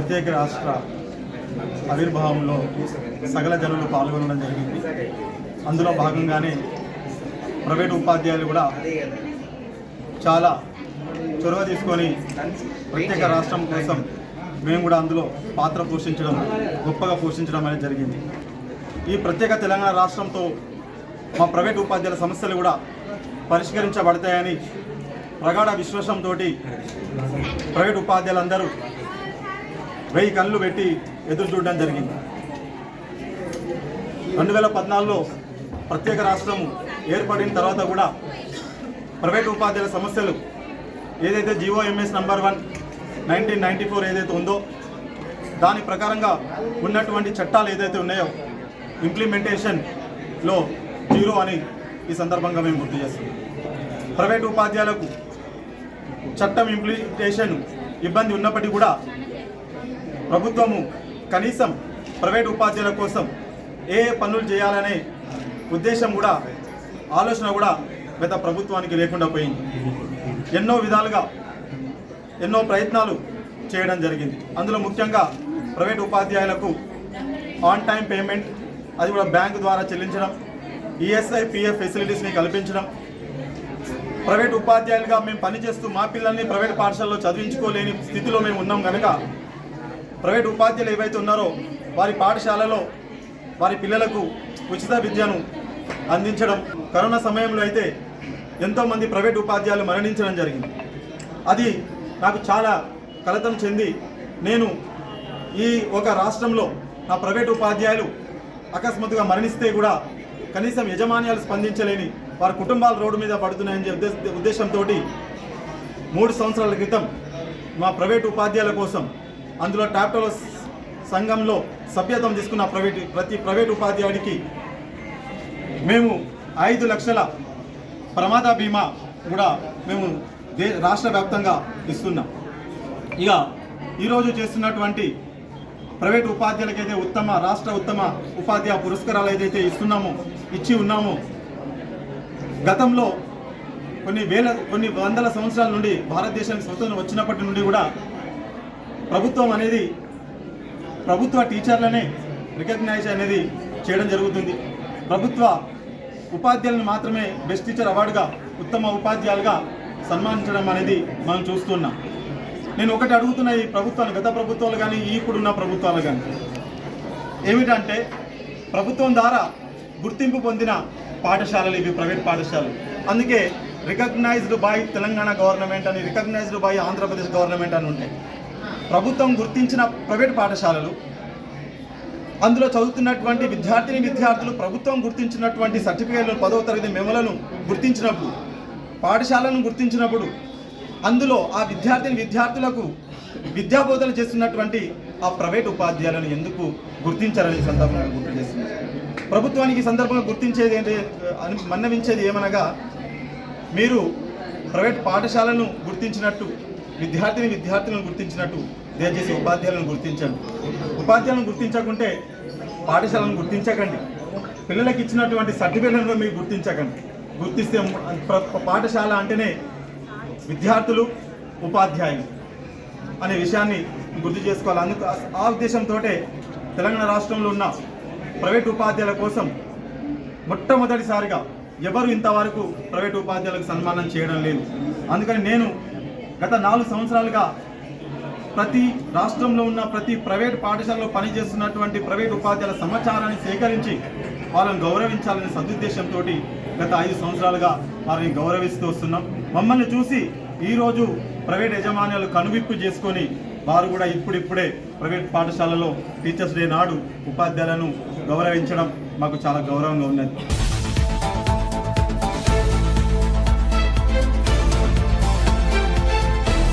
ప్రత్యేక రాష్ట్ర ఆవిర్భావంలో సకల జనులు పాల్గొనడం జరిగింది. అందులో భాగంగానే ప్రైవేటు ఉపాధ్యాయులు కూడా చాలా చొరవ తీసుకొని ప్రత్యేక రాష్ట్రం కోసం మేము కూడా అందులో పాత్ర పోషించడం, గొప్పగా పోషించడం అనేది జరిగింది. ఈ ప్రత్యేక తెలంగాణ రాష్ట్రంతో మా ప్రైవేటు ఉపాధ్యాయుల సమస్యలు కూడా పరిష్కరించబడతాయని ప్రగాఢ విశ్వాసంతో ప్రైవేటు ఉపాధ్యాయులందరూ 1000 కళ్ళు పెట్టి ఎదురు చూడడం జరిగింది. 2014లో ప్రత్యేక రాష్ట్రం ఏర్పడిన తర్వాత కూడా ప్రైవేటు ఉపాధ్యాయుల సమస్యలు ఏదైతే GOMS నంబర్ 1 1994 ఏదైతే ఉందో దాని ప్రకారంగా ఉన్నటువంటి చట్టాలు ఏదైతే ఉన్నాయో ఇంప్లిమెంటేషన్లో 0 అని ఈ సందర్భంగా మేము గుర్తు చేస్తున్నాం. ప్రైవేటు ఉపాధ్యాయులకు చట్టం ఇంప్లిమెంటేషన్ ఇబ్బంది ఉన్నప్పటికీ కూడా ప్రభుత్వము కనీసం ప్రైవేటు ఉపాధ్యాయుల కోసం ఏ పనులు చేయాలనే ఉద్దేశం కూడా, ఆలోచన కూడా గత ప్రభుత్వానికి లేకుండా పోయింది. ఎన్నో విధాలుగా ఎన్నో ప్రయత్నాలు చేయడం జరిగింది. అందులో ముఖ్యంగా ప్రైవేటు ఉపాధ్యాయులకు ఆన్ టైం పేమెంట్, అది కూడా బ్యాంకు ద్వారా చెల్లించడం, ESI PF ఫెసిలిటీస్ని కల్పించడం. ప్రైవేటు ఉపాధ్యాయులుగా మేము పనిచేస్తూ మా పిల్లల్ని ప్రైవేట్ పాఠశాలలో చదివించుకోలేని స్థితిలో మేము ఉన్నాం కనుక ప్రైవేటు ఉపాధ్యాయులు ఏవైతే ఉన్నారో వారి పాఠశాలలో వారి పిల్లలకు ఉచిత విద్యను అందించడం. కరోనా సమయంలో అయితే ఎంతోమంది ప్రైవేటు ఉపాధ్యాయులు మరణించడం జరిగింది. అది నాకు చాలా కలతం చెంది నేను ఈ ఒక రాష్ట్రంలో నా ప్రైవేటు ఉపాధ్యాయులు అకస్మాత్తుగా మరణిస్తే కూడా కనీసం యజమాన్యాలు స్పందించలేని వారి కుటుంబాలు రోడ్డు మీద పడుతున్నాయని ఉద్దేశంతో 3 సంవత్సరాల క్రితం మా ప్రైవేటు ఉపాధ్యాయుల కోసం అందులో టాప్టోలో సంఘంలో సభ్యత్వం తీసుకున్న ప్రతి ప్రైవేటు ఉపాధ్యాయుడికి మేము 5 లక్షల ప్రమాద బీమా కూడా మేము రాష్ట్ర వ్యాప్తంగా ఇస్తున్నాం. ఇక ఈరోజు చేస్తున్నటువంటి ప్రైవేటు ఉపాధ్యాయులకైతే రాష్ట్ర ఉత్తమ ఉపాధ్యాయ పురస్కారాలు ఏదైతే ఇచ్చి ఉన్నామో గతంలో కొన్ని వందల సంవత్సరాల నుండి భారతదేశానికి స్వతంత్రం వచ్చినప్పటి నుండి కూడా ప్రభుత్వం అనేది ప్రభుత్వ టీచర్లనే రికగ్నైజ్ అనేది చేయడం జరుగుతుంది. ప్రభుత్వ ఉపాధ్యాయులను మాత్రమే బెస్ట్ టీచర్ అవార్డుగా, ఉత్తమ ఉపాధ్యాయులుగా సన్మానించడం అనేది మనం చూస్తున్నాం. నేను ఒకటి అడుగుతున్న ఈ ప్రభుత్వాలు, గత ప్రభుత్వాలు కానీ ఇప్పుడున్న ప్రభుత్వాలు కానీ ఏమిటంటే ప్రభుత్వం ద్వారా గుర్తింపు పొందిన పాఠశాలలు ఇవి ప్రైవేట్ పాఠశాలలు. అందుకే రికగ్నైజ్డ్ బై తెలంగాణ గవర్నమెంట్ అని, రికగ్నైజ్డ్ బై ఆంధ్రప్రదేశ్ గవర్నమెంట్ అని ఉంటాయి. ప్రభుత్వం గుర్తించిన ప్రైవేట్ పాఠశాలలు, అందులో చదువుతున్నటువంటి విద్యార్థులు ప్రభుత్వం గుర్తించినటువంటి సర్టిఫికేట్లు 10వ తరగతి మెమోలను గుర్తించినప్పుడు, పాఠశాలను గుర్తించినప్పుడు అందులో ఆ విద్యార్థులకు విద్యాబోధన చేస్తున్నటువంటి ఆ ప్రైవేట్ ఉపాధ్యాయులను ఎందుకు గుర్తించారని సందర్భంగా గుర్తు చేస్తున్నారు. ప్రభుత్వానికి సందర్భంగా గుర్తించేది ఏంటి, మన్నవించేది ఏమనగా, మీరు ప్రైవేట్ పాఠశాలను గుర్తించినట్టు విద్యార్థులను గుర్తించినట్టు దయచేసి ఉపాధ్యాయులను గుర్తించండి. ఉపాధ్యాయులను గుర్తించకుంటే పాఠశాలను గుర్తించకండి. పిల్లలకు ఇచ్చినటువంటి సర్టిఫికేట్లను మీరు గుర్తించకండి. గుర్తిస్తే పాఠశాల అంటేనే విద్యార్థులు, ఉపాధ్యాయులు అనే విషయాన్ని గుర్తు చేసుకోవాలి. అందుకు ఆ ఉద్దేశంతో తెలంగాణ రాష్ట్రంలో ఉన్న ప్రైవేటు ఉపాధ్యాయుల కోసం మొట్టమొదటిసారిగా ఎవరు ఇంతవరకు ప్రైవేటు ఉపాధ్యాయులకు సన్మానం చేయడం లేదు. అందుకని నేను గత 4 సంవత్సరాలుగా ప్రతి రాష్ట్రంలో ఉన్న ప్రతి ప్రైవేట్ పాఠశాలలో పనిచేస్తున్నటువంటి ప్రైవేట్ ఉపాధ్యాయుల సమాచారాన్ని సేకరించి వాళ్ళని గౌరవించాలనే సదుద్దేశంతో గత 5 సంవత్సరాలుగా వారిని గౌరవిస్తూ వస్తున్నాం. మమ్మల్ని చూసి ఈరోజు ప్రైవేట్ యజమాన్యాలు కనువిప్పు చేసుకొని వారు కూడా ఇప్పుడిప్పుడే ప్రైవేట్ పాఠశాలలో టీచర్స్ డే నాడు ఉపాధ్యాయులను గౌరవించడం మాకు చాలా గౌరవంగా ఉన్నది.